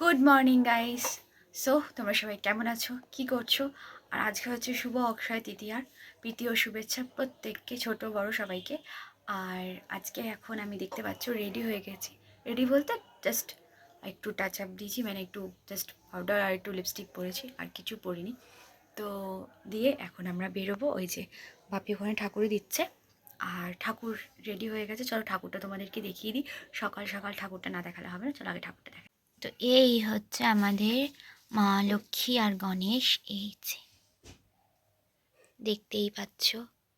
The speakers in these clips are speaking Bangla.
Good morning guys. সো তোমরা সবাই কেমন আছো, কি করছো? আর আজকে হচ্ছে শুভ অক্ষয় তৃতীয়ার প্রীতি ও শুভেচ্ছা প্রত্যেককে, ছোট বড় সবাইকে। আর আজকে এখন আমি দেখতে পাচ্ছ রেডি হয়ে গেছি। রেডি বলতে জাস্ট একটু টাচ আপ দিয়েছি, মানে একটু জাস্ট পাউডার আর একটু লিপস্টিক পরেছি, আর কিছু পরিনি। তো দিয়ে এখন আমরা বেরোবো। ওই যে বাপি ওখানে ঠাকুরই দিচ্ছে, আর ঠাকুর রেডি হয়ে গেছে। চলো ঠাকুরটা তোমাদেরকে দেখিয়ে দিই। সকাল সকাল ঠাকুরটা না দেখালে হবে না, চলো আগে ঠাকুরটা দেখা। তো এই হচ্ছে আমাদের মা লক্ষ্মী আর গণেশ। এই যে দেখতেই পাচ্ছ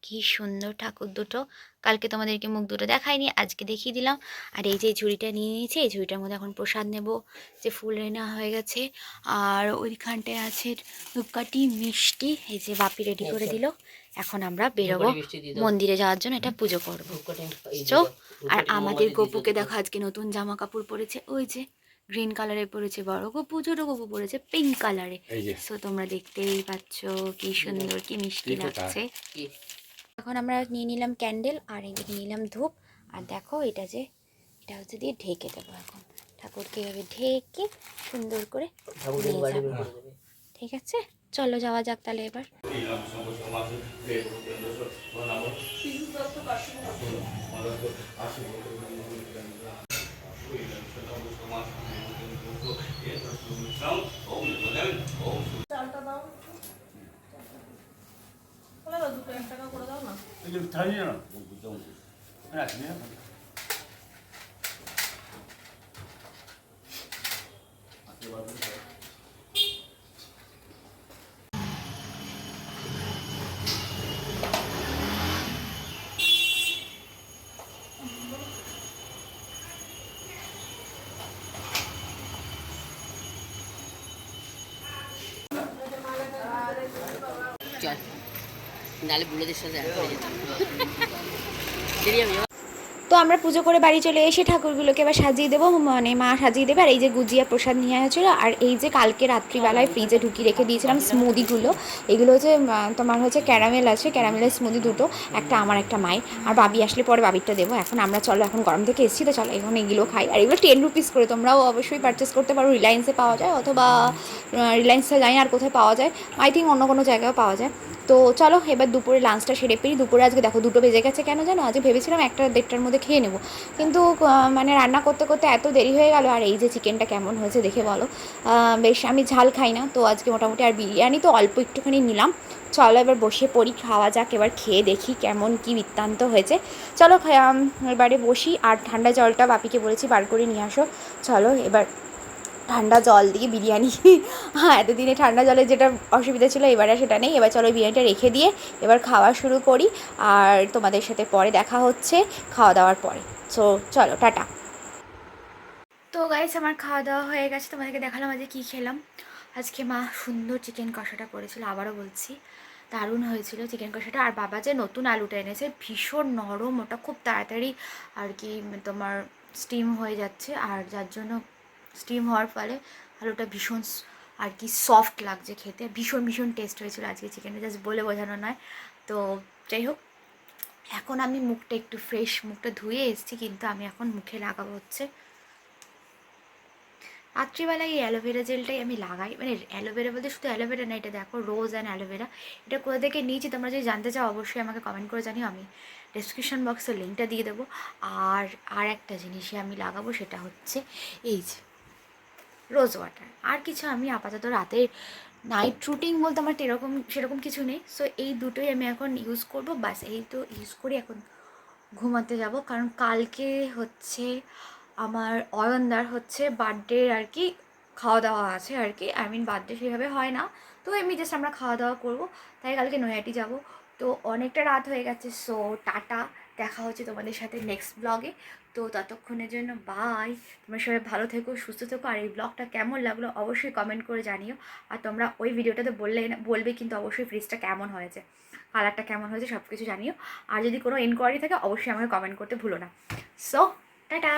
কি সুন্দর ঠাকুর দুটো। কালকে তোমাদেরকে মুখ দুটো দেখাইনি, আজকে দেখিয়ে দিলাম। আর এই যে ঝুড়িটা নিয়ে নিয়েছি, এই ঝুড়িটার মধ্যে এখন প্রসাদ নেব, যে ফুল নেওয়া হয়ে গেছে। আর ওইখানটায় আছে ধূপকাঠি, মিষ্টি। এই যে বাপি রেডি করে দিল। এখন আমরা বেরোবো মন্দিরে যাওয়ার জন্য, এটা পুজো করবো। চো, আর আমাদের গপুকে দেখো আজকে নতুন জামা কাপড় পরেছে। ওই যে গ্রিন কালারে পরেছে বড় গপু, ছোট গপু পরেছে পিঙ্ক কালারে। সো তোমরা দেখতেই পাচ্ছ কি সুন্দর, কি মিষ্টি লাগছে। এখন আমরা নিয়ে নিলাম ক্যান্ডেল, আর এদিকে নিলাম ধূপ। আর দেখো এটা এটা হচ্ছে দিয়ে ঢেকে দেবো। এখন ঠাকুরকে এভাবে ঢেকে সুন্দর করে নিয়ে যাবো। ঠিক আছে, চলো যাওয়া যাক তাহলে এবার। চল, নালে বুড়োদের সাথে দেখা হয়ে যেতাম। তো আমরা পুজো করে বাড়ি চলে এসে ঠাকুরগুলোকে এবার সাজিয়ে দেবো, মানে মা সাজিয়ে দেবে। আর এই যে গুজিয়া প্রসাদ নিয়ে হয়েছিল, আর এই যে কালকে রাত্রিবেলায় ফ্রিজে ঢুকিয়ে রেখে দিয়েছিলাম স্মুদিগুলো। এগুলো হচ্ছে তোমার হচ্ছে ক্যারামেল আছে, ক্যারামেলের স্মুদি দুটো, একটা আমার একটা মায়ের। আর বাবি আসলে পরে বাবিরটা দেবো। এখন আমরা চলো, এখন গরম থেকে এসেছি তো চলো এখন এগুলো খাই। আর এগুলো 10 রুপিস করে, তোমরাও অবশ্যই পারচেস করতে পারো। রিলায়েন্সে পাওয়া যায়, অথবা রিলায়েন্সে জানি আর কোথায় পাওয়া যায়, আই থিঙ্ক অন্য কোনো জায়গায়ও পাওয়া যায়। তো চলো এবার দুপুরে লাঞ্চটা সেরে পেরি। দুপুরে আজকে দেখো 2টো বেজে গেছে, কেন জানো? আজকে ভেবেছিলাম 1টা 1:30টার মধ্যে খেয়ে নেবো, কিন্তু মানে রান্না করতে করতে এত দেরি হয়ে গেল। আর এই যে চিকেনটা কেমন হয়েছে দেখে বলো। বেশ, আমি ঝাল খাই না তো আজকে মোটামুটি, আর বিরিয়ানি তো অল্প একটুখানি নিলাম। চলো এবার বসে পড়ি, খাওয়া যাক। এবার খেয়ে দেখি কেমন কি বৃত্তান্ত হয়েছে। চলো এবারে বসি। আর ঠান্ডা জলটা বাপিকে বলেছি বার করে নিয়ে আসো। চলো এবার ঠান্ডা জল দিয়ে বিরিয়ানি হ্যাঁ, এতদিনে ঠান্ডা জলের যেটা অসুবিধা ছিল এবারে সেটা নেই। এবার চলো বিরিয়ানিটা রেখে দিয়ে এবার খাওয়া শুরু করি। আর তোমাদের সাথে পরে দেখা হচ্ছে খাওয়া দাওয়ার পরে। সো চলো টাটা। তো গাইস, আমার খাওয়া দাওয়া হয়ে গেছে, তোমাদেরকে দেখালাম আজকে কী খেলাম। আজকে মা সুন্দর চিকেন কষাটা করেছিল, আবারও বলছি দারুণ হয়েছিল চিকেন কষাটা। আর বাবা যে নতুন আলুটা এনেছে, ভীষণ নরম, ওটা খুব তাড়াতাড়ি আর কি তোমার স্টিম হয়ে যাচ্ছে। আর যার জন্য স্টিম হওয়ার ফলে আলুটা ভীষণ আর কি সফট লাগছে খেতে। ভীষণ ভীষণ টেস্ট হয়েছিল আজকে চিকেনটা, জাস্ট বলে বোঝানো নয়। তো যাই হোক, এখন আমি মুখটা একটু ফ্রেশ, মুখটা ধুয়ে এসেছি, কিন্তু আমি এখন মুখে লাগাবো হচ্ছে রাত্রিবেলায় এই অ্যালোভেরা জেলটাই আমি লাগাই। মানে অ্যালোভেরা বলতে শুধু অ্যালোভেরা না, এটা দেখো রোজ অ্যান্ড অ্যালোভেরা। এটা কোথা থেকে নিয়েছি তোমরা যদি জানতে চাও অবশ্যই আমাকে কমেন্ট করে জানিও, আমি ডেসক্রিপশন বক্সে লিঙ্কটা দিয়ে দেবো। আর একটা জিনিসই আমি লাগাবো, সেটা হচ্ছে এই যে রোজ ওয়াটার। আর কিছু আমি আপাতত রাতের নাইট রুটিন বলতে আমার সেরকম কিছু নেই। সো এই দুটোই আমি এখন ইউজ করব, বাস এই তো ইউজ করি এখন ঘুমাতে যাব। কারণ কালকে হচ্ছে আমার অয়নদার হচ্ছে বার্থডে আর কি, খাওয়া দাওয়া আছে আর কি। আই মিন বার্থডে সেভাবে হয় না, তো এমনি জাস্ট আমরা খাওয়া দাওয়া করবো, তাই কালকে নৈহাটি যাব। তো অনেকটা রাত হয়ে গেছে। সো টাটা, দেখা হচ্ছে তোমাদের সাথে নেক্সট ব্লগে। তো ততক্ষণের জন্য বাই। তোমরা সবাই ভালো থেকো, সুস্থ থেকো। আর এই ব্লগটা কেমন লাগলো অবশ্যই কমেন্ট করে জানিও। আর তোমরা ওই ভিডিওটাতে বলবে কিন্তু অবশ্যই ফ্রিজটা কেমন হয়েছে, কালারটা কেমন হয়েছে, সব কিছু জানিও। আর যদি কোনো এনকোয়ারি থাকে অবশ্যই আমাকে কমেন্ট করতে ভুলো না। So tata.